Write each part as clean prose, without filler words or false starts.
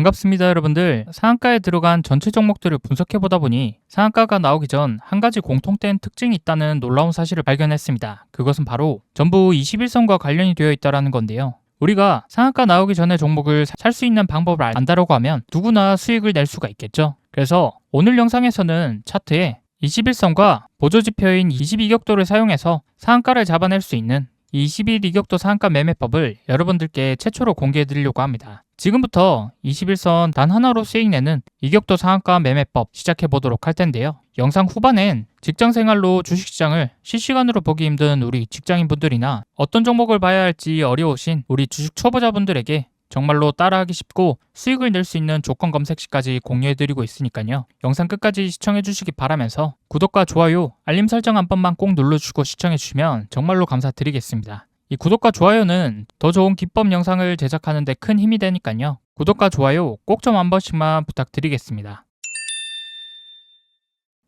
반갑습니다, 여러분들. 상한가에 들어간 전체 종목들을 분석해보다 보니 상한가가 나오기 전 한 가지 공통된 특징이 있다는 놀라운 사실을 발견했습니다. 그것은 바로 전부 21선과 관련이 되어 있다는 건데요. 우리가 상한가 나오기 전에 종목을 살 수 있는 방법을 안다라고 하면 누구나 수익을 낼 수가 있겠죠. 그래서 오늘 영상에서는 차트에 21선과 보조지표인 22격도를 사용해서 상한가를 잡아낼 수 있는 21이격도 상한가 매매법을 여러분들께 최초로 공개해 드리려고 합니다. 지금부터 21선 단 하나로 수익 내는 이격도 상한가 매매법 시작해 보도록 할 텐데요. 영상 후반엔 직장생활로 주식시장을 실시간으로 보기 힘든 우리 직장인분들이나 어떤 종목을 봐야 할지 어려우신 우리 주식 초보자분들에게 정말로 따라하기 쉽고 수익을 낼 수 있는 조건 검색시까지 공유해드리고 있으니까요. 영상 끝까지 시청해주시기 바라면서 구독과 좋아요, 알림 설정 한 번만 꼭 눌러주시고 시청해주시면 정말로 감사드리겠습니다. 이 구독과 좋아요는 더 좋은 기법 영상을 제작하는 데 큰 힘이 되니까요. 구독과 좋아요 꼭 좀 한 번씩만 부탁드리겠습니다.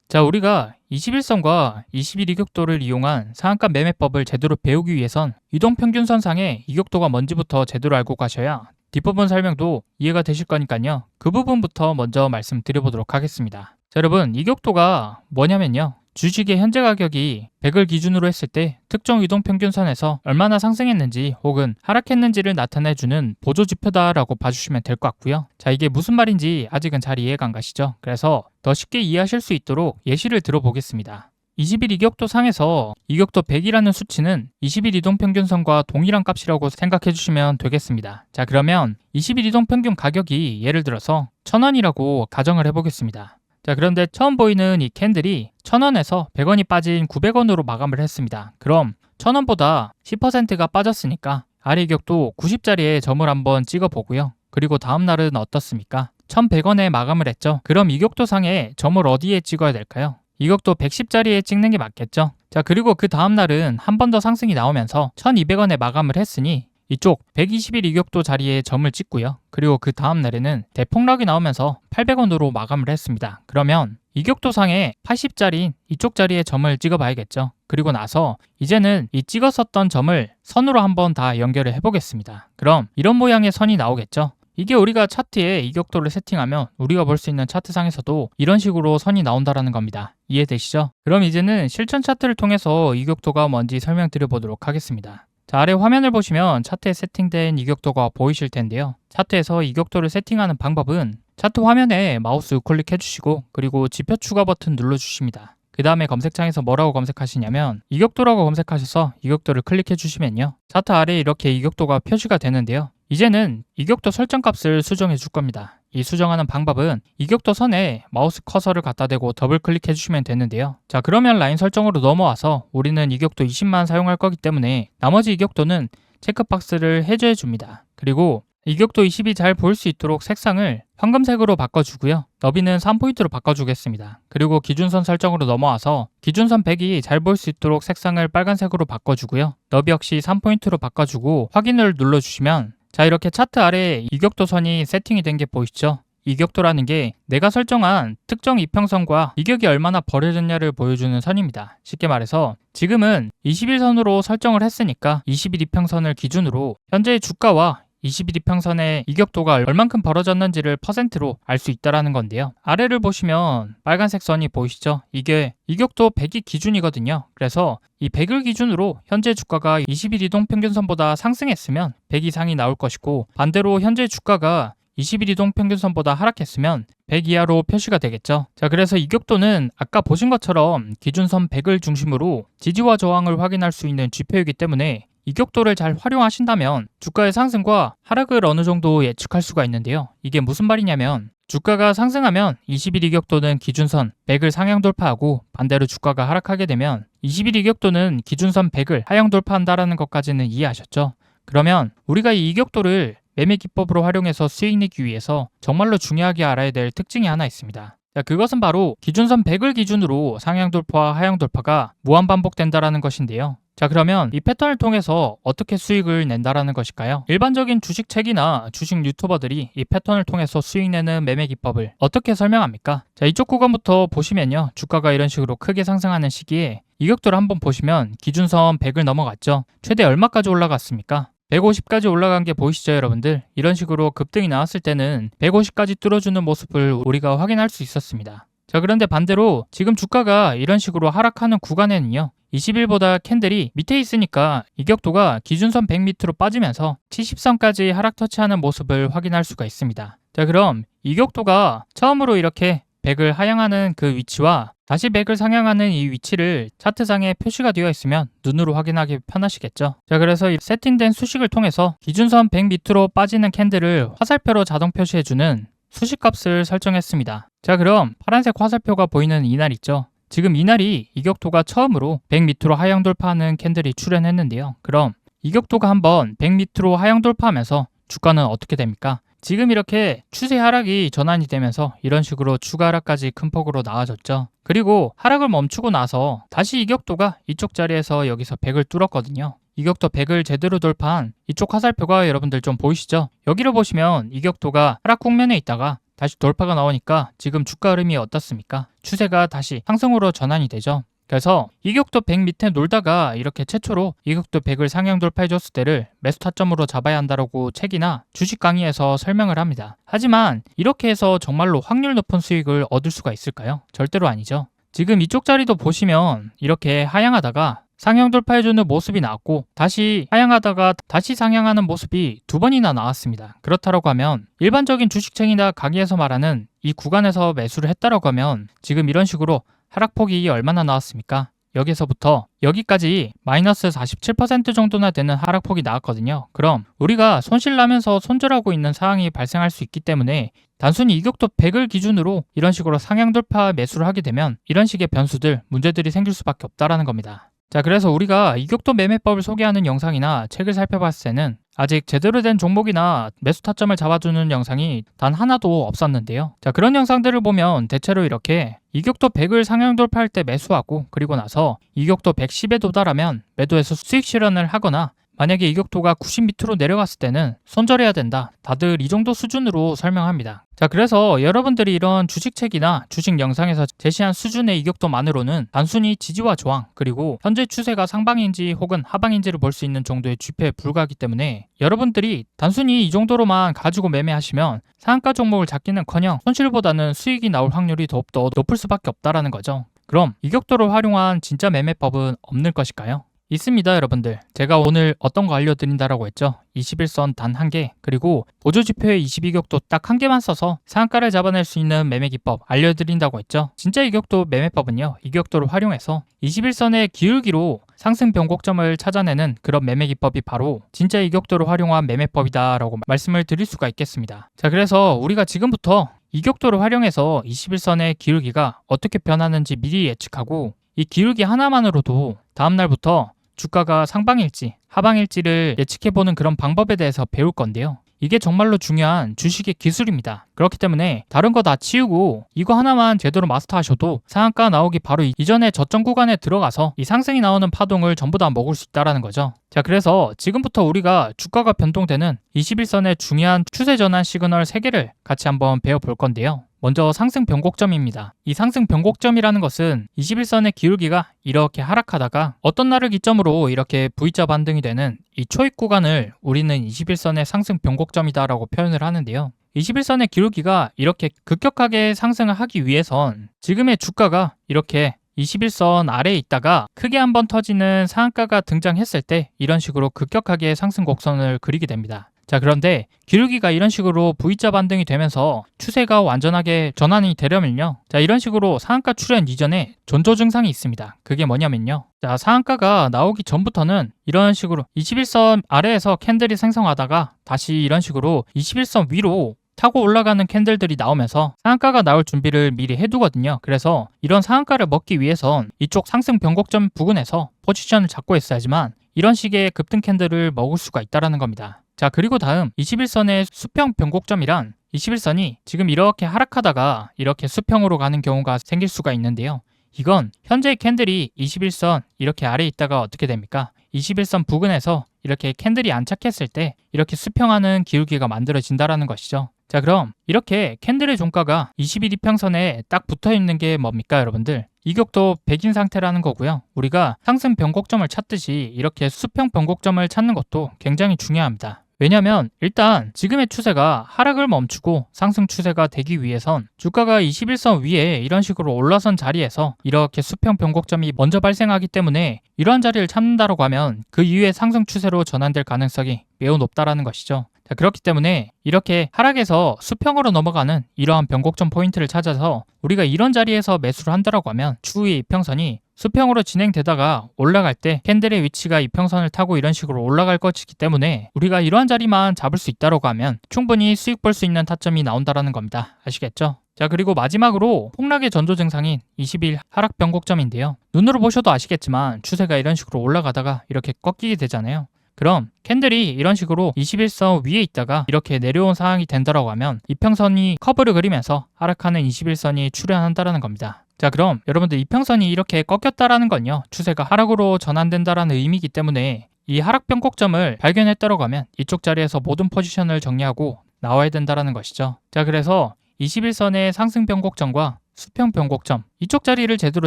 자, 우리가 21선과 21이격도를 이용한 상한가 매매법을 제대로 배우기 위해선 이동평균선상의 이격도가 뭔지부터 제대로 알고 가셔야 뒷부분 설명도 이해가 되실 거니까요. 그 부분부터 먼저 말씀드려보도록 하겠습니다. 자, 여러분, 이격도가 뭐냐면요. 주식의 현재 가격이 100을 기준으로 했을 때 특정 이동평균선에서 얼마나 상승했는지 혹은 하락했는지를 나타내주는 보조지표다라고 봐주시면 될 것 같고요. 자, 이게 무슨 말인지 아직은 잘 이해가 안 가시죠? 그래서 더 쉽게 이해하실 수 있도록 예시를 들어보겠습니다. 20일 이격도 상에서 이격도 100이라는 수치는 20일 이동평균선과 동일한 값이라고 생각해 주시면 되겠습니다. 자, 그러면 20일 이동평균 가격이 예를 들어서 1000원이라고 가정을 해보겠습니다. 자, 그런데 처음 보이는 이 캔들이 1000원에서 100원이 빠진 900원으로 마감을 했습니다. 그럼 1000원보다 10%가 빠졌으니까 아래 이격도 90짜리에 점을 한번 찍어보고요. 그리고 다음 날은 어떻습니까? 1100원에 마감을 했죠. 그럼 이격도 상에 점을 어디에 찍어야 될까요? 이격도 110짜리에 찍는 게 맞겠죠. 자, 그리고 그 다음 날은 한 번 더 상승이 나오면서 1200원에 마감을 했으니 이쪽 121 이격도 자리에 점을 찍고요. 그리고 그 다음 날에는 대폭락이 나오면서 800원으로 마감을 했습니다. 그러면 이격도상에 80짜리인 이쪽 자리에 점을 찍어봐야겠죠. 그리고 나서 이제는 이 찍었었던 점을 선으로 한번 다 연결을 해보겠습니다. 그럼 이런 모양의 선이 나오겠죠. 이게 우리가 차트에 이격도를 세팅하면 우리가 볼 수 있는 차트상에서도 이런 식으로 선이 나온다는 겁니다. 이해되시죠? 그럼 이제는 실전 차트를 통해서 이격도가 뭔지 설명드려 보도록 하겠습니다. 자, 아래 화면을 보시면 차트에 세팅된 이격도가 보이실 텐데요. 차트에서 이격도를 세팅하는 방법은 차트 화면에 마우스 우클릭 해주시고 그리고 지표 추가 버튼 눌러주십니다. 그 다음에 검색창에서 뭐라고 검색하시냐면 이격도라고 검색하셔서 이격도를 클릭해 주시면요. 차트 아래에 이렇게 이격도가 표시가 되는데요. 이제는 이격도 설정 값을 수정해 줄 겁니다. 이 수정하는 방법은 이격도 선에 마우스 커서를 갖다 대고 더블 클릭해 주시면 되는데요. 자, 그러면 라인 설정으로 넘어와서 우리는 이격도 20만 사용할 거기 때문에 나머지 이격도는 체크박스를 해제해 줍니다. 그리고 이격도 20이 잘 보일 수 있도록 색상을 황금색으로 바꿔주고요. 너비는 3포인트로 바꿔주겠습니다. 그리고 기준선 설정으로 넘어와서 기준선 100이 잘 보일 수 있도록 색상을 빨간색으로 바꿔주고요. 너비 역시 3포인트로 바꿔주고 확인을 눌러주시면 자, 이렇게 차트 아래에 이격도 선이 세팅이 된 게 보이시죠? 이격도라는 게 내가 설정한 특정 이평선과 이격이 얼마나 벌어졌냐를 보여주는 선입니다. 쉽게 말해서 지금은 21선으로 설정을 했으니까 21이평선을 기준으로 현재의 주가와 21이평선의 이격도가 얼만큼 벌어졌는지를 퍼센트로 알 수 있다는 건데요. 아래를 보시면 빨간색 선이 보이시죠? 이게 이격도 100이 기준이거든요. 그래서 이 100을 기준으로 현재 주가가 20일 이동평균선보다 상승했으면 100 이상이 나올 것이고 반대로 현재 주가가 20일 이동평균선보다 하락했으면 100 이하로 표시가 되겠죠. 자, 그래서 이격도는 아까 보신 것처럼 기준선 100을 중심으로 지지와 저항을 확인할 수 있는 지표이기 때문에 이격도를 잘 활용하신다면 주가의 상승과 하락을 어느 정도 예측할 수가 있는데요. 이게 무슨 말이냐면 주가가 상승하면 20일 이격도는 기준선 100을 상향 돌파하고 반대로 주가가 하락하게 되면 20일 이격도는 기준선 100을 하향 돌파한다는 것까지는 이해하셨죠? 그러면 우리가 이 이격도를 매매 기법으로 활용해서 수익 내기 위해서 정말로 중요하게 알아야 될 특징이 하나 있습니다. 자, 그것은 바로 기준선 100을 기준으로 상향 돌파와 하향 돌파가 무한 반복된다는 것인데요. 자, 그러면 이 패턴을 통해서 어떻게 수익을 낸다라는 것일까요? 일반적인 주식 책이나 주식 유튜버들이 이 패턴을 통해서 수익 내는 매매 기법을 어떻게 설명합니까? 자, 이쪽 구간부터 보시면요. 주가가 이런 식으로 크게 상승하는 시기에 이격도를 한번 보시면 기준선 100을 넘어갔죠. 최대 얼마까지 올라갔습니까? 150까지 올라간 게 보이시죠, 여러분들? 이런 식으로 급등이 나왔을 때는 150까지 뚫어주는 모습을 우리가 확인할 수 있었습니다. 자, 그런데 반대로 지금 주가가 이런 식으로 하락하는 구간에는요, 20일보다 캔들이 밑에 있으니까 이격도가 기준선 100 밑으로 빠지면서 70선까지 하락 터치하는 모습을 확인할 수가 있습니다. 자, 그럼 이격도가 처음으로 이렇게 100을 하향하는 그 위치와 다시 100을 상향하는 이 위치를 차트상에 표시가 되어 있으면 눈으로 확인하기 편하시겠죠. 자, 그래서 이 세팅된 수식을 통해서 기준선 100 밑으로 빠지는 캔들을 화살표로 자동 표시해주는 수식값을 설정했습니다. 자, 그럼 파란색 화살표가 보이는 이날 있죠. 지금 이날이 이격도가 처음으로 100 밑으로 하향 돌파하는 캔들이 출현했는데요. 그럼 이격도가 한번 100 밑으로 하향 돌파하면서 주가는 어떻게 됩니까? 지금 이렇게 추세 하락이 전환이 되면서 이런 식으로 추가 하락까지 큰 폭으로 나와졌죠. 그리고 하락을 멈추고 나서 다시 이격도가 이쪽 자리에서 여기서 100을 뚫었거든요. 이격도 100을 제대로 돌파한 이쪽 화살표가 여러분들 좀 보이시죠? 여기를 보시면 이격도가 하락 국면에 있다가 다시 돌파가 나오니까 지금 주가 흐름이 어떻습니까? 추세가 다시 상승으로 전환이 되죠. 그래서 이격도 100 밑에 놀다가 이렇게 최초로 이격도 100을 상향 돌파해줬을 때를 매수 타점으로 잡아야 한다라고 책이나 주식 강의에서 설명을 합니다. 하지만 이렇게 해서 정말로 확률 높은 수익을 얻을 수가 있을까요? 절대로 아니죠. 지금 이쪽 자리도 보시면 이렇게 하향하다가 상향 돌파해주는 모습이 나왔고 다시 하향하다가 다시 상향하는 모습이 두 번이나 나왔습니다. 그렇다고 하면 일반적인 주식책이나 강의에서 말하는 이 구간에서 매수를 했다라고 하면 지금 이런 식으로 하락폭이 얼마나 나왔습니까? 여기서부터 여기까지 마이너스 47% 정도나 되는 하락폭이 나왔거든요. 그럼 우리가 손실나면서 손절하고 있는 상황이 발생할 수 있기 때문에 단순히 이격도 100을 기준으로 이런 식으로 상향 돌파 매수를 하게 되면 이런 식의 변수들, 문제들이 생길 수밖에 없다라는 겁니다. 자, 그래서 우리가 이격도 매매법을 소개하는 영상이나 책을 살펴봤을 때는 아직 제대로 된 종목이나 매수 타점을 잡아주는 영상이 단 하나도 없었는데요. 자, 그런 영상들을 보면 대체로 이렇게 이격도 100을 상향 돌파할 때 매수하고 그리고 나서 이격도 110에 도달하면 매도해서 수익 실현을 하거나 만약에 이격도가 90 밑으로 내려갔을 때는 손절해야 된다. 다들 이 정도 수준으로 설명합니다. 자, 그래서 여러분들이 이런 주식책이나 주식 영상에서 제시한 수준의 이격도만으로는 단순히 지지와 저항 그리고 현재 추세가 상방인지 혹은 하방인지를 볼 수 있는 정도의 지표에 불과하기 때문에 여러분들이 단순히 이 정도로만 가지고 매매하시면 상한가 종목을 잡기는커녕 손실보다는 수익이 나올 확률이 더욱더 높을 수밖에 없다라는 거죠. 그럼 이격도를 활용한 진짜 매매법은 없는 것일까요? 있습니다, 여러분들. 제가 오늘 어떤 거 알려드린다라고 했죠? 21선 단 한 개, 그리고 보조지표의 22격도 딱 한 개만 써서 상한가를 잡아낼 수 있는 매매 기법 알려드린다고 했죠? 진짜 이격도 매매법은요, 이격도를 활용해서 21선의 기울기로 상승 변곡점을 찾아내는 그런 매매 기법이 바로 진짜 이격도를 활용한 매매법이다라고 말씀을 드릴 수가 있겠습니다. 자, 그래서 우리가 지금부터 이격도를 활용해서 21선의 기울기가 어떻게 변하는지 미리 예측하고 이 기울기 하나만으로도 다음날부터 주가가 상방일지 하방일지를 예측해보는 그런 방법에 대해서 배울 건데요. 이게 정말로 중요한 주식의 기술입니다. 그렇기 때문에 다른 거 다 치우고 이거 하나만 제대로 마스터하셔도 상한가 나오기 바로 이전에 저점 구간에 들어가서 이 상승이 나오는 파동을 전부 다 먹을 수 있다는 거죠. 자, 그래서 지금부터 우리가 주가가 변동되는 21선의 중요한 추세 전환 시그널 3개를 같이 한번 배워볼 건데요. 먼저 상승 변곡점입니다. 이 상승 변곡점이라는 것은 21선의 기울기가 이렇게 하락하다가 어떤 날을 기점으로 이렇게 V자 반등이 되는 이 초입 구간을 우리는 21선의 상승 변곡점이다라고 표현을 하는데요. 21선의 기울기가 이렇게 급격하게 상승을 하기 위해선 지금의 주가가 이렇게 21선 아래에 있다가 크게 한번 터지는 상한가가 등장했을 때 이런 식으로 급격하게 상승 곡선을 그리게 됩니다. 자, 그런데 기울기가 이런 식으로 V자 반등이 되면서 추세가 완전하게 전환이 되려면요. 자, 이런 식으로 상한가 출현 이전에 전조 증상이 있습니다. 그게 뭐냐면요. 자, 상한가가 나오기 전부터는 이런 식으로 21선 아래에서 캔들이 생성하다가 다시 이런 식으로 21선 위로 타고 올라가는 캔들들이 나오면서 상한가가 나올 준비를 미리 해두거든요. 그래서 이런 상한가를 먹기 위해선 이쪽 상승 변곡점 부근에서 포지션을 잡고 있어야지만 이런 식의 급등 캔들을 먹을 수가 있다는 겁니다. 자, 그리고 다음 21선의 수평 변곡점이란 21선이 지금 이렇게 하락하다가 이렇게 수평으로 가는 경우가 생길 수가 있는데요. 이건 현재 캔들이 21선 이렇게 아래에 있다가 어떻게 됩니까? 21선 부근에서 이렇게 캔들이 안착했을 때 이렇게 수평하는 기울기가 만들어진다는 것이죠. 자, 그럼 이렇게 캔들의 종가가 21이평선에 딱 붙어 있는 게 뭡니까, 여러분들? 이격도 100인 상태라는 거고요. 우리가 상승 변곡점을 찾듯이 이렇게 수평 변곡점을 찾는 것도 굉장히 중요합니다. 왜냐면 일단 지금의 추세가 하락을 멈추고 상승 추세가 되기 위해선 주가가 21선 위에 이런 식으로 올라선 자리에서 이렇게 수평 변곡점이 먼저 발생하기 때문에 이러한 자리를 찾는다고 하면 그 이후에 상승 추세로 전환될 가능성이 매우 높다라는 것이죠. 자, 그렇기 때문에 이렇게 하락에서 수평으로 넘어가는 이러한 변곡점 포인트를 찾아서 우리가 이런 자리에서 매수를 한다고 하면 추후의 이평선이 수평으로 진행되다가 올라갈 때 캔들의 위치가 이평선을 타고 이런 식으로 올라갈 것이기 때문에 우리가 이러한 자리만 잡을 수 있다고 하면 충분히 수익 볼 수 있는 타점이 나온다라는 겁니다. 아시겠죠? 자, 그리고 마지막으로 폭락의 전조 증상인 20일 하락 변곡점인데요. 눈으로 보셔도 아시겠지만 추세가 이런 식으로 올라가다가 이렇게 꺾이게 되잖아요. 그럼 캔들이 이런 식으로 21선 위에 있다가 이렇게 내려온 상황이 된다고 하면 이평선이 커브를 그리면서 하락하는 21선이 출현한다는 겁니다. 자, 그럼 여러분들 이평선이 이렇게 꺾였다라는 건요, 추세가 하락으로 전환된다라는 의미이기 때문에 이 하락 변곡점을 발견했다고 하면 이쪽 자리에서 모든 포지션을 정리하고 나와야 된다라는 것이죠. 자, 그래서 21선의 상승 변곡점과 수평 변곡점 이쪽 자리를 제대로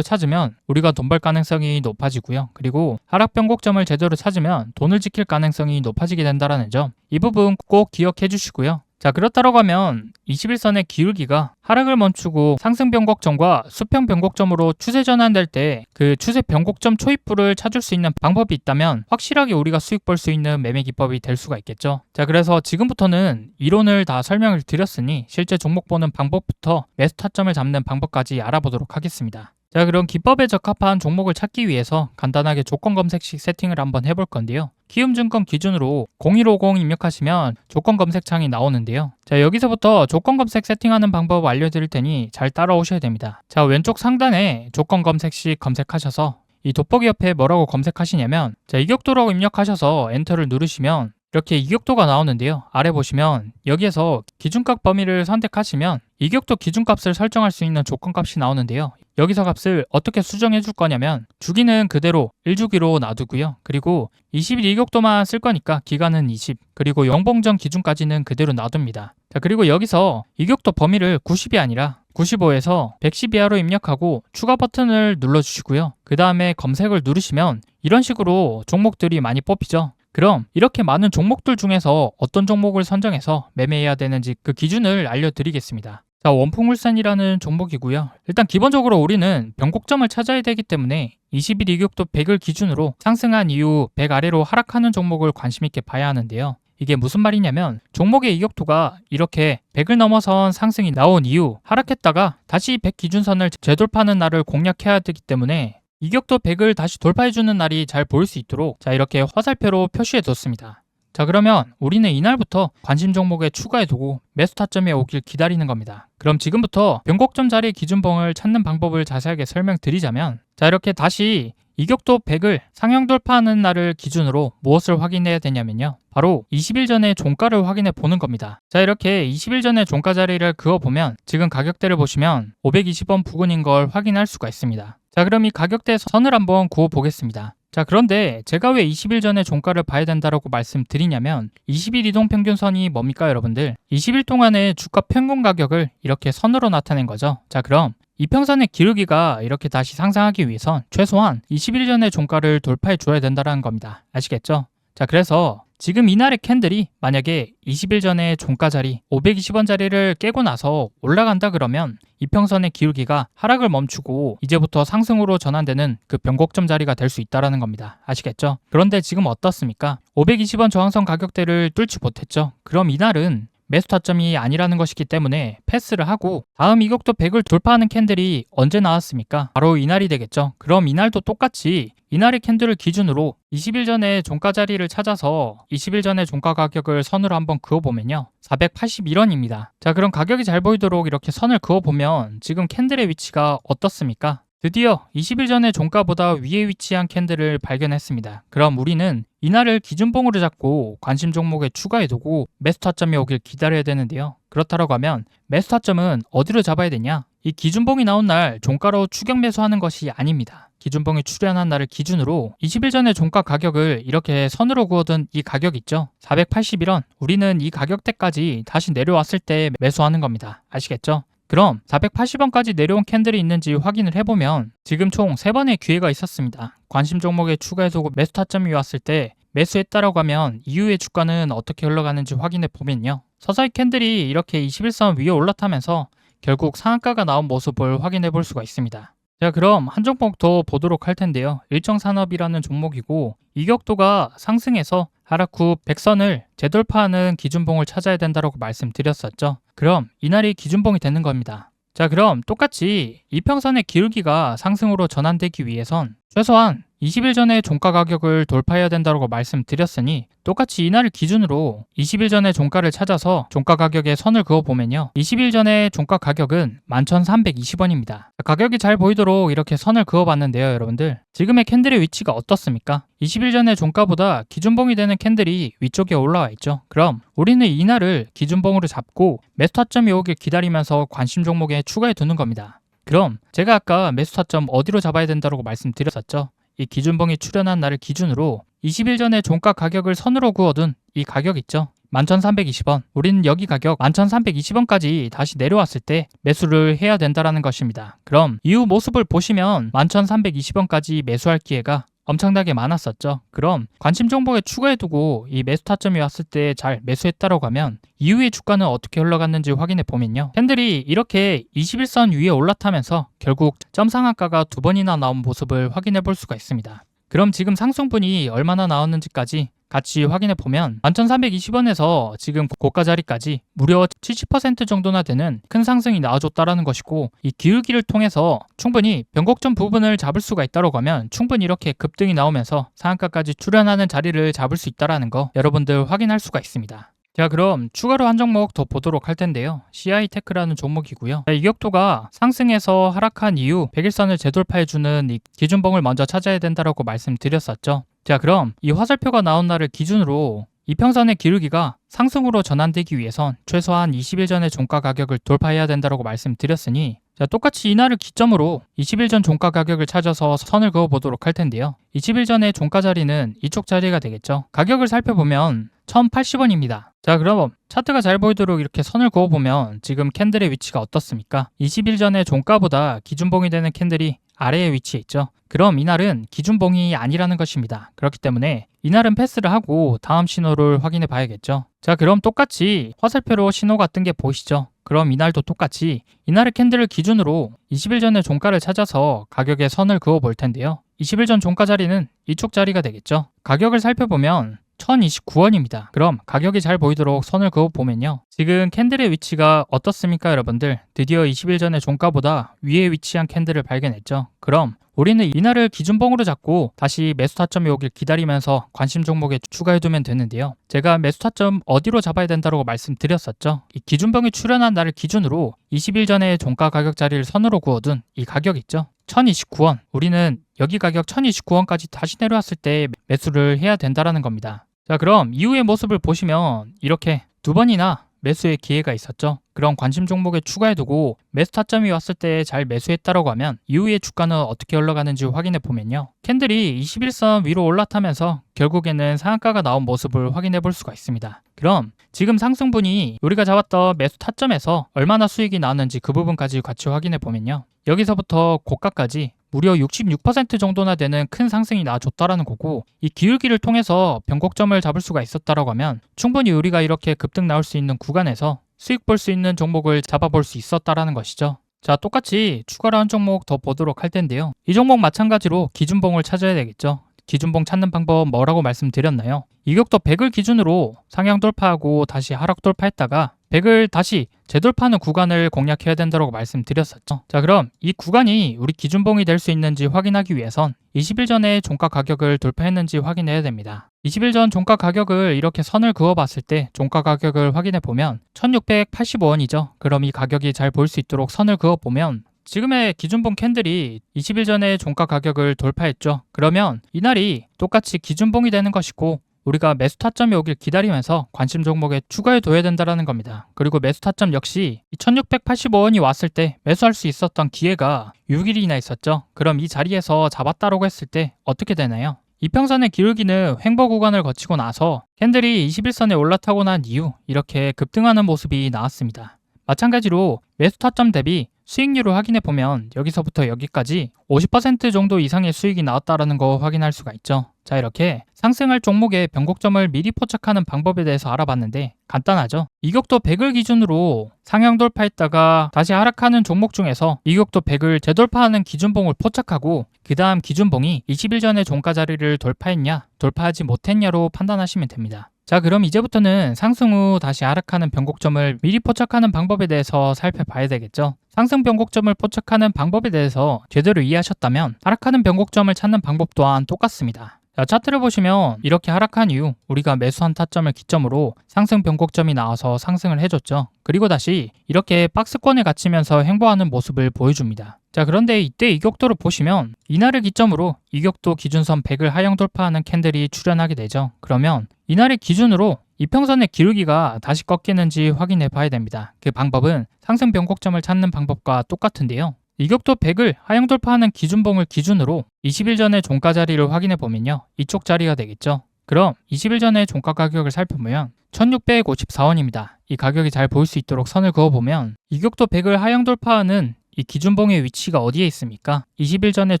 찾으면 우리가 돈 벌 가능성이 높아지고요. 그리고 하락 변곡점을 제대로 찾으면 돈을 지킬 가능성이 높아지게 된다는 점, 이 부분 꼭 기억해 주시고요. 자, 그렇다고 하면 21선의 기울기가 하락을 멈추고 상승 변곡점과 수평 변곡점으로 추세 전환될 때 그 추세 변곡점 초입부를 찾을 수 있는 방법이 있다면 확실하게 우리가 수익 벌 수 있는 매매 기법이 될 수가 있겠죠. 자, 그래서 지금부터는 이론을 다 설명을 드렸으니 실제 종목 보는 방법부터 매수 타점을 잡는 방법까지 알아보도록 하겠습니다. 자, 그럼 기법에 적합한 종목을 찾기 위해서 간단하게 조건 검색식 세팅을 한번 해볼 건데요. 키움증권 기준으로 0150 입력하시면 조건 검색창이 나오는데요. 자, 여기서부터 조건 검색 세팅하는 방법 알려드릴 테니 잘 따라오셔야 됩니다. 자, 왼쪽 상단에 조건 검색식 검색하셔서 이 돋보기 옆에 뭐라고 검색하시냐면, 자, 이격도라고 입력하셔서 엔터를 누르시면 이렇게 이격도가 나오는데요. 아래 보시면 여기에서 기준값 범위를 선택하시면 이격도 기준값을 설정할 수 있는 조건값이 나오는데요. 여기서 값을 어떻게 수정해 줄 거냐면 주기는 그대로 1주기로 놔두고요. 그리고 20일 이격도만 쓸 거니까 기간은 20, 그리고 연봉전 기준까지는 그대로 놔둡니다. 자, 그리고 여기서 이격도 범위를 90이 아니라 95에서 110 이하로 입력하고 추가 버튼을 눌러주시고요. 그 다음에 검색을 누르시면 이런 식으로 종목들이 많이 뽑히죠. 그럼 이렇게 많은 종목들 중에서 어떤 종목을 선정해서 매매해야 되는지 그 기준을 알려드리겠습니다. 자, 원풍물산이라는 종목이고요. 일단 기본적으로 우리는 변곡점을 찾아야 되기 때문에 20일 이격도 100을 기준으로 상승한 이후 100 아래로 하락하는 종목을 관심 있게 봐야 하는데요. 이게 무슨 말이냐면 종목의 이격도가 이렇게 100을 넘어선 상승이 나온 이후 하락했다가 다시 100 기준선을 재돌파하는 날을 공략해야 되기 때문에 이격도 100을 다시 돌파해주는 날이 잘 보일 수 있도록 자, 이렇게 화살표로 표시해 뒀습니다. 자, 그러면 우리는 이날부터 관심 종목에 추가해두고 매수 타점에 오길 기다리는 겁니다. 그럼 지금부터 변곡점 자리 기준봉을 찾는 방법을 자세하게 설명드리자면, 자, 이렇게 다시 이격도 100을 상향 돌파하는 날을 기준으로 무엇을 확인해야 되냐면요, 바로 20일 전에 종가를 확인해 보는 겁니다. 자, 이렇게 20일 전에 종가 자리를 그어보면 지금 가격대를 보시면 520원 부근인 걸 확인할 수가 있습니다. 자, 그럼 이 가격대 선을 한번 그어 보겠습니다. 자, 그런데 제가 왜 20일 전에 종가를 봐야 된다고 말씀드리냐면 20일 이동평균선이 뭡니까 여러분들? 20일 동안의 주가 평균 가격을 이렇게 선으로 나타낸 거죠. 자, 그럼 이평선의 기울기가 이렇게 다시 상승하기 위해선 최소한 20일 전에 종가를 돌파해 줘야 된다는 겁니다. 아시겠죠? 자, 그래서 지금 이날의 캔들이 만약에 20일 전에 종가 자리 520원 자리를 깨고 나서 올라간다 그러면 이평선의 기울기가 하락을 멈추고 이제부터 상승으로 전환되는 그 변곡점 자리가 될 수 있다는 겁니다. 아시겠죠? 그런데 지금 어떻습니까? 520원 저항선 가격대를 뚫지 못했죠. 그럼 이날은 매수 타점이 아니라는 것이기 때문에 패스를 하고 다음 이격도 100을 돌파하는 캔들이 언제 나왔습니까? 바로 이날이 되겠죠. 그럼 이날도 똑같이 이날의 캔들을 기준으로 20일 전에 종가 자리를 찾아서 20일 전에 종가 가격을 선으로 한번 그어보면요, 481원입니다. 자, 그럼 가격이 잘 보이도록 이렇게 선을 그어보면 지금 캔들의 위치가 어떻습니까? 드디어 20일 전에 종가보다 위에 위치한 캔들을 발견했습니다. 그럼 우리는 이날을 기준봉으로 잡고 관심 종목에 추가해두고 매수 타점이 오길 기다려야 되는데요. 그렇다고 하면 매수 타점은 어디로 잡아야 되냐? 이 기준봉이 나온 날 종가로 추격 매수하는 것이 아닙니다. 기준봉이 출현한 날을 기준으로 20일 전에 종가 가격을 이렇게 선으로 그어둔 이 가격 있죠? 481원. 우리는 이 가격대까지 다시 내려왔을 때 매수하는 겁니다. 아시겠죠? 그럼 480원까지 내려온 캔들이 있는지 확인을 해보면 지금 총 3번의 기회가 있었습니다. 관심 종목에 추가해두고 매수 타점이 왔을 때 매수했다라고 하면 이후의 주가는 어떻게 흘러가는지 확인해 보면요. 서서히 캔들이 이렇게 21선 위에 올라타면서 결국 상한가가 나온 모습을 확인해 볼 수가 있습니다. 자, 그럼 한 종목 더 보도록 할 텐데요. 일정산업이라는 종목이고 이격도가 상승해서 하락 후 100선을 재돌파하는 기준봉을 찾아야 된다고 말씀드렸었죠. 그럼 이날이 기준봉이 되는 겁니다. 자, 그럼 똑같이 이평선의 기울기가 상승으로 전환되기 위해선 최소한 20일 전에 종가 가격을 돌파해야 된다고 말씀드렸으니 똑같이 이날을 기준으로 20일 전에 종가를 찾아서 종가 가격에 선을 그어보면요. 20일 전에 종가 가격은 11,320원입니다. 가격이 잘 보이도록 이렇게 선을 그어봤는데요, 여러분들. 지금의 캔들의 위치가 어떻습니까? 20일 전에 종가보다 기준봉이 되는 캔들이 위쪽에 올라와 있죠. 그럼 우리는 이날을 기준봉으로 잡고 매수 타점이 오길 기다리면서 관심 종목에 추가해 두는 겁니다. 그럼 제가 아까 매수 타점 어디로 잡아야 된다고 말씀드렸었죠? 이 기준봉이 출현한 날을 기준으로 20일 전에 종가 가격을 선으로 그어둔 이 가격 있죠? 11,320원. 우리는 여기 가격 11,320원까지 다시 내려왔을 때 매수를 해야 된다는 것입니다. 그럼 이후 모습을 보시면 11,320원까지 매수할 기회가 엄청나게 많았었죠. 그럼 관심 종목에 추가해두고 이 매수 타점이 왔을 때 잘 매수했다고 하면 이후의 주가는 어떻게 흘러갔는지 확인해 보면요. 캔들이 이렇게 21선 위에 올라타면서 결국 점상한가가 2번이나 나온 모습을 확인해 볼 수가 있습니다. 그럼 지금 상승분이 얼마나 나왔는지까지 같이 확인해 보면 11,320원에서 지금 고가 자리까지 무려 70% 정도나 되는 큰 상승이 나와줬다라는 것이고 이 기울기를 통해서 충분히 변곡점 부분을 잡을 수가 있다고 하면 충분히 이렇게 급등이 나오면서 상한가까지 출현하는 자리를 잡을 수 있다는 거 여러분들 확인할 수가 있습니다. 자, 그럼 추가로 한 종목 더 보도록 할 텐데요. CI테크라는 종목이고요. 이격도가 상승해서 하락한 이후 100일선을 재돌파해주는 이 기준봉을 먼저 찾아야 된다고 말씀드렸었죠. 자, 그럼 이 화살표가 나온 날을 기준으로 이평선의 기울기가 상승으로 전환되기 위해선 최소한 20일 전의 종가 가격을 돌파해야 된다고 말씀드렸으니 자, 똑같이 이날을 기점으로 20일 전 종가 가격을 찾아서 선을 그어 보도록 할 텐데요. 20일 전의 종가 자리는 이쪽 자리가 되겠죠. 가격을 살펴보면 1,080원입니다. 자, 그럼 차트가 잘 보이도록 이렇게 선을 그어보면 지금 캔들의 위치가 어떻습니까? 20일 전의 종가보다 기준봉이 되는 캔들이 아래에 위치해 있죠. 그럼 이날은 기준봉이 아니라는 것입니다. 그렇기 때문에 이날은 패스를 하고 다음 신호를 확인해 봐야겠죠. 자, 그럼 똑같이 화살표로 신호가 뜬 게 보이시죠? 그럼 이날도 똑같이 이날의 캔들을 기준으로 20일 전의 종가를 찾아서 가격에 선을 그어 볼 텐데요. 20일 전 종가 자리는 이쪽 자리가 되겠죠. 가격을 살펴보면 1,029원입니다. 그럼 가격이 잘 보이도록 선을 그어보면요. 지금 캔들의 위치가 어떻습니까, 여러분들? 드디어 20일 전의 종가보다 위에 위치한 캔들을 발견했죠. 그럼 우리는 이날을 기준봉으로 잡고 다시 매수 타점이 오길 기다리면서 관심 종목에 추가해두면 되는데요. 제가 매수 타점 어디로 잡아야 된다고 말씀드렸었죠. 이 기준봉이 출현한 날을 기준으로 20일 전에 종가 가격 자리를 선으로 그어둔 이 가격 있죠. 1,029원. 우리는 여기 가격 1,029원까지 다시 내려왔을 때 매수를 해야 된다는 겁니다. 자, 그럼 이후의 모습을 보시면 이렇게 2번이나 매수의 기회가 있었죠. 그럼 관심 종목에 추가해두고 매수 타점이 왔을 때 잘 매수했다라고 하면 이후의 주가는 어떻게 흘러가는지 확인해 보면요. 캔들이 21선 위로 올라타면서 결국에는 상한가가 나온 모습을 확인해 볼 수가 있습니다. 그럼 지금 상승분이 우리가 잡았던 매수 타점에서 얼마나 수익이 나왔는지 그 부분까지 같이 확인해 보면요. 여기서부터 고가까지 무려 66% 정도나 되는 큰 상승이 나와줬다라는 거고 이 기울기를 통해서 변곡점을 잡을 수가 있었다라고 하면 충분히 우리가 이렇게 급등 나올 수 있는 구간에서 수익 볼 수 있는 종목을 잡아볼 수 있었다라는 것이죠. 자, 똑같이 추가로 한 종목 더 보도록 할 텐데요. 이 종목 마찬가지로 기준봉을 찾아야 되겠죠. 기준봉 찾는 방법 뭐라고 말씀드렸나요? 이격도 100을 기준으로 상향 돌파하고 다시 하락 돌파했다가 100을 다시 재돌파하는 구간을 공략해야 된다고 말씀드렸었죠. 자, 그럼 이 구간이 우리 기준봉이 될 수 있는지 확인하기 위해선 20일 전에 종가 가격을 돌파했는지 확인해야 됩니다. 20일 전 종가 가격을 이렇게 선을 그어봤을 때 종가 가격을 확인해 보면 1,685원이죠. 그럼 이 가격이 잘 보일 수 있도록 선을 그어보면 지금의 기준봉 캔들이 20일 전에 종가 가격을 돌파했죠. 그러면 이날이 똑같이 기준봉이 되는 것이고 우리가 매수 타점이 오길 기다리면서 관심 종목에 추가해 둬야 된다는 겁니다. 그리고 매수 타점 역시 1,685원이 왔을 때 매수할 수 있었던 기회가 6일이나 있었죠. 그럼 이 자리에서 잡았다라고 했을 때 어떻게 되나요? 이평선의 기울기는 횡보 구간을 거치고 나서 캔들이 21선에 올라타고 난 이후 이렇게 급등하는 모습이 나왔습니다. 마찬가지로 매수 타점 대비 수익률을 확인해 보면 여기서부터 여기까지 50% 정도 이상의 수익이 나왔다라는 거 확인할 수가 있죠. 자, 이렇게 상승할 종목의 변곡점을 미리 포착하는 방법에 대해서 알아봤는데 간단하죠. 이격도 100을 기준으로 상향 돌파했다가 다시 하락하는 종목 중에서 이격도 100을 재돌파하는 기준봉을 포착하고 그 다음 기준봉이 20일 전에 종가 자리를 돌파했냐 돌파하지 못했냐로 판단하시면 됩니다. 자, 그럼 이제부터는 상승 후 다시 하락하는 변곡점을 미리 포착하는 방법에 대해서 살펴봐야 되겠죠. 상승 변곡점을 포착하는 방법에 대해서 제대로 이해하셨다면 하락하는 변곡점을 찾는 방법 또한 똑같습니다. 자, 차트를 보시면 이렇게 하락한 이후 우리가 매수한 타점을 기점으로 상승 변곡점이 나와서 상승을 해줬죠. 그리고 다시 이렇게 박스권에 갇히면서 횡보하는 모습을 보여줍니다. 자, 그런데 이때 이격도를 보시면 이날을 기점으로 이격도 기준선 100을 하향 돌파하는 캔들이 출현하게 되죠. 그러면 이날의 기준으로 이평선의 기울기가 다시 꺾이는지 확인해 봐야 됩니다. 그 방법은 상승 변곡점을 찾는 방법과 똑같은데요. 이격도 100을 하향 돌파하는 기준봉을 기준으로 20일 전의 종가 자리를 확인해 보면요. 이쪽 자리가 되겠죠. 그럼 20일 전의 종가 가격을 살펴보면 1654원입니다. 이 가격이 잘 보일 수 있도록 선을 그어보면 이격도 100을 하향 돌파하는 이 기준봉의 위치가 어디에 있습니까? 20일 전의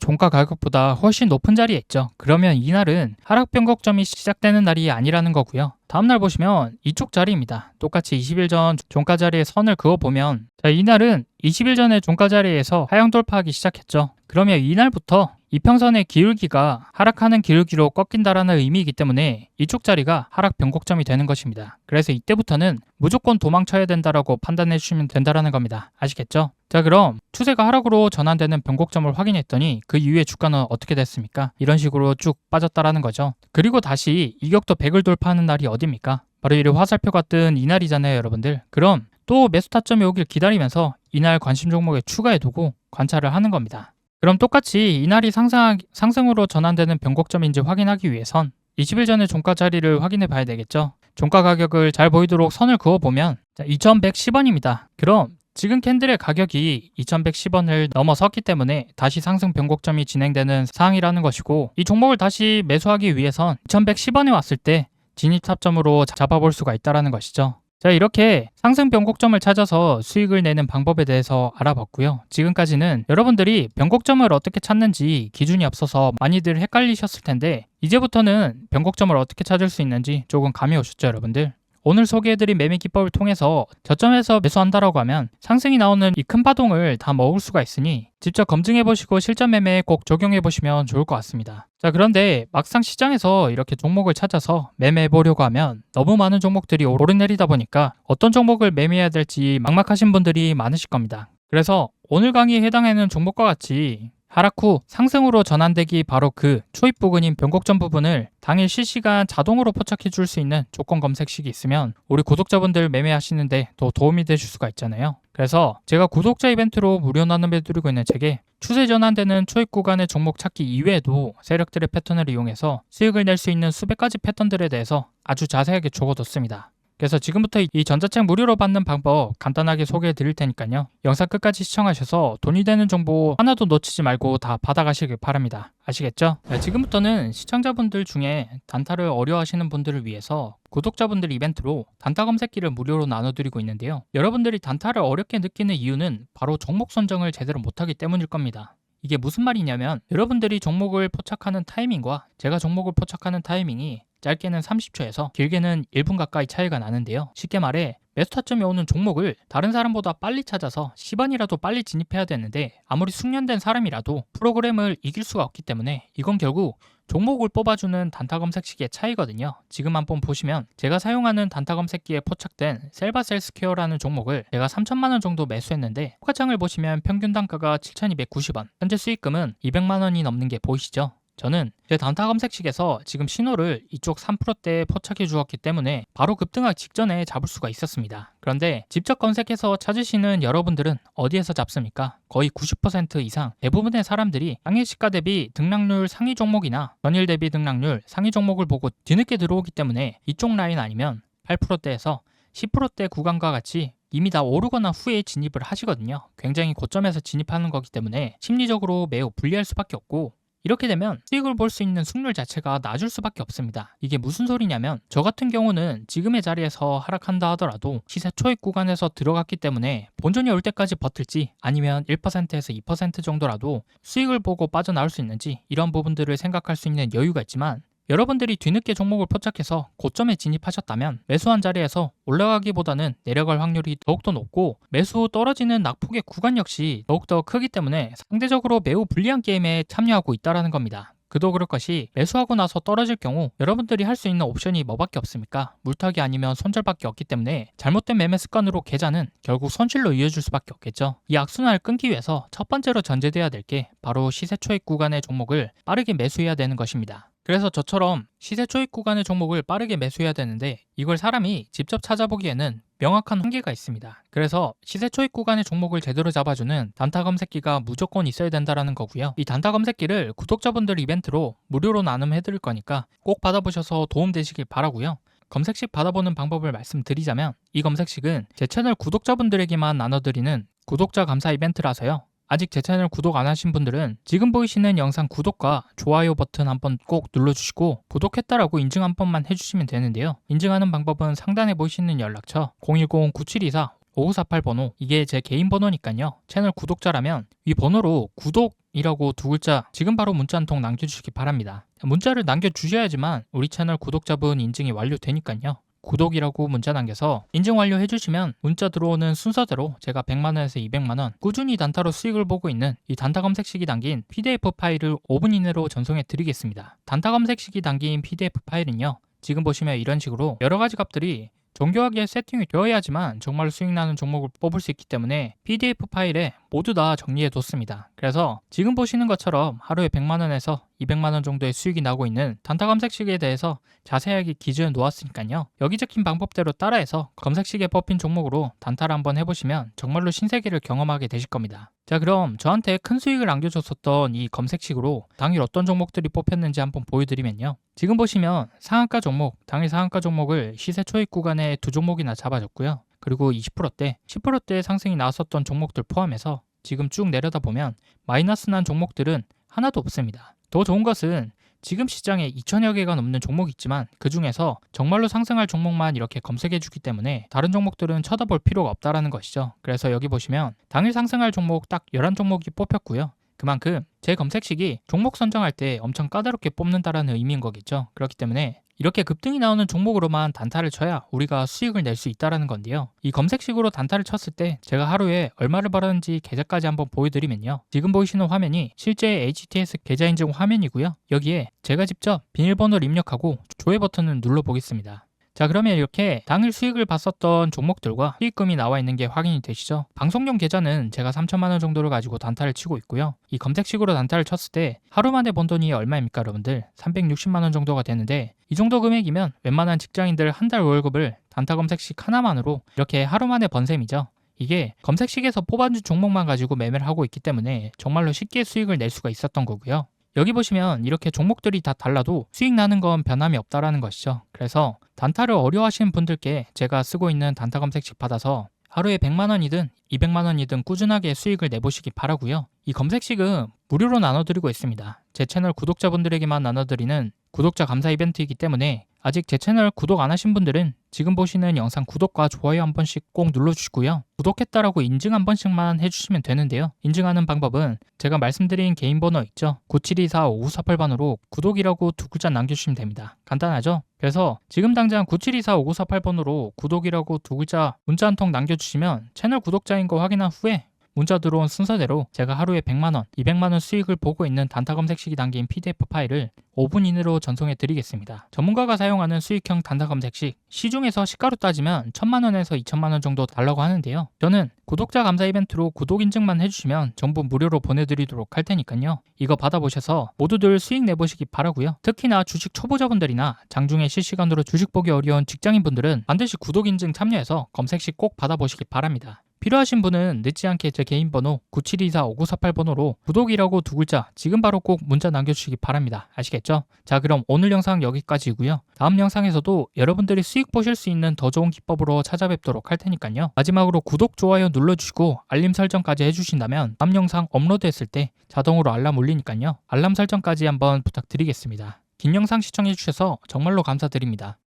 종가 가격보다 훨씬 높은 자리에 있죠. 그러면 이날은 하락 변곡점이 시작되는 날이 아니라는 거고요. 다음날 보시면 이쪽 자리입니다. 똑같이 20일 전 종가 자리에 선을 그어보면 자, 이날은 20일 전의 종가 자리에서 하향 돌파하기 시작했죠. 그러면 이날부터 이평선의 기울기가 하락하는 기울기로 꺾인다라는 의미이기 때문에 이쪽 자리가 하락 변곡점이 되는 것입니다. 그래서 이때부터는 무조건 도망쳐야 된다라고 판단해 주시면 된다라는 겁니다. 아시겠죠? 자, 그럼 추세가 하락으로 전환되는 변곡점을 확인했더니 그 이후에 주가는 어떻게 됐습니까? 이런 식으로 쭉 빠졌다라는 거죠. 그리고 다시 이격도 100을 돌파하는 날이 어디입니까? 바로 이 화살표가 뜬 이날이잖아요, 여러분들. 그럼 또 매수 타점이 오길 기다리면서 이날 관심 종목에 추가해 두고 관찰을 하는 겁니다. 그럼 똑같이 이날이 상승으로 전환되는 변곡점인지 확인하기 위해선 20일 전의 종가 자리를 확인해 봐야 되겠죠. 종가 가격을 잘 보이도록 선을 그어보면 2110원입니다. 그럼 지금 캔들의 가격이 2110원을 넘어섰기 때문에 다시 상승 변곡점이 진행되는 상황이라는 것이고 이 종목을 다시 매수하기 위해선 2110원에 왔을 때 진입 타점으로 잡아볼 수가 있다는 것이죠. 자, 이렇게 상승 변곡점을 찾아서 수익을 내는 방법에 대해서 알아봤고요. 지금까지는 여러분들이 변곡점을 어떻게 찾는지 기준이 없어서 많이들 헷갈리셨을 텐데 이제부터는 변곡점을 어떻게 찾을 수 있는지 조금 감이 오셨죠, 여러분들? 오늘 소개해드린 매매 기법을 통해서 저점에서 매수한다라고 하면 상승이 나오는 이 큰 파동을 다 먹을 수가 있으니 직접 검증해보시고 실전 매매에 꼭 적용해보시면 좋을 것 같습니다. 자, 그런데 막상 시장에서 이렇게 종목을 찾아서 매매해보려고 하면 너무 많은 종목들이 오르내리다 보니까 어떤 종목을 매매해야 될지 막막하신 분들이 많으실 겁니다. 그래서 오늘 강의에 해당하는 종목과 같이 하락 후 상승으로 전환되기 바로 그 초입 부근인 변곡점 부분을 당일 실시간 자동으로 포착해 줄 수 있는 조건 검색식이 있으면 우리 구독자분들 매매하시는데 더 도움이 되실 수가 있잖아요. 그래서 제가 구독자 이벤트로 무료 나눔해 드리고 있는 책에 추세 전환되는 초입 구간의 종목 찾기 이외에도 세력들의 패턴을 이용해서 수익을 낼 수 있는 수백 가지 패턴들에 대해서 아주 자세하게 적어뒀습니다. 그래서 지금부터 이 전자책 무료로 받는 방법 간단하게 소개해 드릴 테니까요. 영상 끝까지 시청하셔서 돈이 되는 정보 하나도 놓치지 말고 다 받아가시길 바랍니다. 아시겠죠? 네, 지금부터는 시청자분들 중에 단타를 어려워하시는 분들을 위해서 구독자분들 이벤트로 단타 검색기를 무료로 나눠드리고 있는데요. 여러분들이 단타를 어렵게 느끼는 이유는 바로 종목 선정을 제대로 못하기 때문일 겁니다. 이게 무슨 말이냐면 여러분들이 종목을 포착하는 타이밍과 제가 종목을 포착하는 타이밍이 짧게는 30초에서 길게는 1분 가까이 차이가 나는데요. 쉽게 말해 매수 타점이 오는 종목을 다른 사람보다 빨리 찾아서 시간이라도 빨리 진입해야 되는데 아무리 숙련된 사람이라도 프로그램을 이길 수가 없기 때문에 이건 결국 종목을 뽑아주는 단타 검색식의 차이거든요. 지금 한번 보시면 제가 사용하는 단타 검색기에 포착된 셀바셀스퀘어라는 종목을 제가 3천만 원 정도 매수했는데 호가창을 보시면 평균 단가가 7,290원, 현재 수익금은 200만 원이 넘는 게 보이시죠? 저는 제 단타 검색식에서 지금 신호를 이쪽 3%대에 포착해 주었기 때문에 바로 급등하기 직전에 잡을 수가 있었습니다. 그런데 직접 검색해서 찾으시는 여러분들은 어디에서 잡습니까? 거의 90% 이상 대부분의 사람들이 당일 시가 대비 등락률 상위 종목이나 전일 대비 등락률 상위 종목을 보고 뒤늦게 들어오기 때문에 이쪽 라인 아니면 8%대에서 10%대 구간과 같이 이미 다 오르거나 후에 진입을 하시거든요. 굉장히 고점에서 진입하는 거기 때문에 심리적으로 매우 불리할 수밖에 없고 이렇게 되면 수익을 볼 수 있는 승률 자체가 낮을 수밖에 없습니다. 이게 무슨 소리냐면 저 같은 경우는 지금의 자리에서 하락한다 하더라도 시세 초입 구간에서 들어갔기 때문에 본전이 올 때까지 버틸지 아니면 1%에서 2% 정도라도 수익을 보고 빠져나올 수 있는지 이런 부분들을 생각할 수 있는 여유가 있지만 여러분들이 뒤늦게 종목을 포착해서 고점에 진입하셨다면 매수한 자리에서 올라가기보다는 내려갈 확률이 더욱더 높고 매수 후 떨어지는 낙폭의 구간 역시 더욱더 크기 때문에 상대적으로 매우 불리한 게임에 참여하고 있다는 겁니다. 그도 그럴 것이 매수하고 나서 떨어질 경우 여러분들이 할 수 있는 옵션이 뭐밖에 없습니까? 물타기 아니면 손절밖에 없기 때문에 잘못된 매매 습관으로 계좌는 결국 손실로 이어질 수밖에 없겠죠. 이 악순환을 끊기 위해서 첫 번째로 전제돼야 될 게 바로 시세 초입 구간의 종목을 빠르게 매수해야 되는 것입니다. 그래서 저처럼 시세 초입 구간의 종목을 빠르게 매수해야 되는데 이걸 사람이 직접 찾아보기에는 명확한 한계가 있습니다. 그래서 시세 초입 구간의 종목을 제대로 잡아주는 단타 검색기가 무조건 있어야 된다는 거고요. 이 단타 검색기를 구독자분들 이벤트로 무료로 나눔해드릴 거니까 꼭 받아보셔서 도움되시길 바라고요. 검색식 받아보는 방법을 말씀드리자면 이 검색식은 제 채널 구독자분들에게만 나눠드리는 구독자 감사 이벤트라서요. 아직 제 채널 구독 안 하신 분들은 지금 보이시는 영상 구독과 좋아요 버튼 한번 꼭 눌러주시고 구독했다라고 인증 한 번만 해주시면 되는데요. 인증하는 방법은 상단에 보이시는 연락처 010-9724-5548 번호, 이게 제 개인 번호니까요. 채널 구독자라면 위 번호로 구독이라고 두 글자 지금 바로 문자 한 통 남겨주시기 바랍니다. 문자를 남겨주셔야지만 우리 채널 구독자분 인증이 완료되니까요. 구독이라고 문자 남겨서 인증 완료 해주시면 문자 들어오는 순서대로 제가 100만원에서 200만원 꾸준히 단타로 수익을 보고 있는 이 단타 검색식이 담긴 PDF 파일을 5분 이내로 전송해 드리겠습니다. 단타 검색식이 담긴 PDF 파일은요, 지금 보시면 이런 식으로 여러 가지 값들이 정교하게 세팅이 되어야지만 정말 수익 나는 종목을 뽑을 수 있기 때문에 PDF 파일에 모두 다 정리해 뒀습니다. 그래서 지금 보시는 것처럼 하루에 100만원에서 200만원 정도의 수익이 나고 있는 단타 검색식에 대해서 자세하게 기준을 놓았으니까요. 여기 적힌 방법대로 따라해서 검색식에 뽑힌 종목으로 단타를 한번 해보시면 정말로 신세계를 경험하게 되실 겁니다. 자, 그럼 저한테 큰 수익을 안겨줬었던 이 검색식으로 당일 어떤 종목들이 뽑혔는지 한번 보여드리면요. 지금 보시면 상한가 종목, 당일 상한가 종목을 시세 초입 구간에 두 종목이나 잡아줬고요. 그리고 20%대, 10%대 상승이 나왔었던 종목들 포함해서 지금 쭉 내려다 보면 마이너스 난 종목들은 하나도 없습니다. 더 좋은 것은 지금 시장에 2천여 개가 넘는 종목이 있지만 그 중에서 정말로 상승할 종목만 이렇게 검색해 주기 때문에 다른 종목들은 쳐다볼 필요가 없다라는 것이죠. 그래서 여기 보시면 당일 상승할 종목 딱 11종목이 뽑혔고요. 그만큼 제 검색식이 종목 선정할 때 엄청 까다롭게 뽑는다라는 의미인 거겠죠. 그렇기 때문에 이렇게 급등이 나오는 종목으로만 단타를 쳐야 우리가 수익을 낼 수 있다는 건데요. 이 검색식으로 단타를 쳤을 때 제가 하루에 얼마를 벌었는지 계좌까지 한번 보여드리면요. 지금 보이시는 화면이 실제 HTS 계좌 인증 화면이고요. 여기에 제가 직접 비밀번호를 입력하고 조회 버튼을 눌러보겠습니다. 자, 그러면 이렇게 당일 수익을 봤었던 종목들과 수익금이 나와 있는 게 확인이 되시죠? 방송용 계좌는 제가 3천만 원 정도를 가지고 단타를 치고 있고요. 이 검색식으로 단타를 쳤을 때 하루 만에 번 돈이 얼마입니까, 여러분들? 360만 원 정도가 되는데 이 정도 금액이면 웬만한 직장인들 한 달 월급을 단타 검색식 하나만으로 이렇게 하루 만에 번 셈이죠. 이게 검색식에서 뽑아준 종목만 가지고 매매를 하고 있기 때문에 정말로 쉽게 수익을 낼 수가 있었던 거고요. 여기 보시면 이렇게 종목들이 다 달라도 수익 나는 건 변함이 없다라는 것이죠. 그래서 단타를 어려워하시는 분들께 제가 쓰고 있는 단타 검색식 받아서 하루에 100만 원이든 200만 원이든 꾸준하게 수익을 내보시기 바라고요. 이 검색식은 무료로 나눠드리고 있습니다. 제 채널 구독자분들에게만 나눠드리는 구독자 감사 이벤트이기 때문에 아직 제 채널 구독 안 하신 분들은 지금 보시는 영상 구독과 좋아요 한 번씩 꼭 눌러주시고요. 구독했다라고 인증 한 번씩만 해주시면 되는데요. 인증하는 방법은 제가 말씀드린 개인 번호 있죠? 9724-5948번으로 구독이라고 두 글자 남겨주시면 됩니다. 간단하죠? 그래서 지금 당장 9724-5948번으로 구독이라고 두 글자 문자 한 통 남겨주시면 채널 구독자인 거 확인한 후에 문자 들어온 순서대로 제가 하루에 100만원, 200만원 수익을 보고 있는 단타 검색식이 담긴 PDF 파일을 5분 이내로 전송해 드리겠습니다. 전문가가 사용하는 수익형 단타 검색식, 시중에서 시가로 따지면 1000만원에서 2000만원 정도 달라고 하는데요. 저는 구독자 감사 이벤트로 구독 인증만 해주시면 전부 무료로 보내드리도록 할 테니까요. 이거 받아보셔서 모두들 수익 내보시기 바라고요. 특히나 주식 초보자분들이나 장중에 실시간으로 주식 보기 어려운 직장인분들은 반드시 구독 인증 참여해서 검색식 꼭 받아보시기 바랍니다. 필요하신 분은 늦지 않게 제 개인 번호 9724-5948번호로 구독이라고 두 글자 지금 바로 꼭 문자 남겨주시기 바랍니다. 아시겠죠? 자, 그럼 오늘 영상 여기까지고요. 다음 영상에서도 여러분들이 수익 보실 수 있는 더 좋은 기법으로 찾아뵙도록 할 테니까요. 마지막으로 구독, 좋아요 눌러주시고 알림 설정까지 해주신다면 다음 영상 업로드했을 때 자동으로 알람 울리니까요. 알람 설정까지 한번 부탁드리겠습니다. 긴 영상 시청해주셔서 정말로 감사드립니다.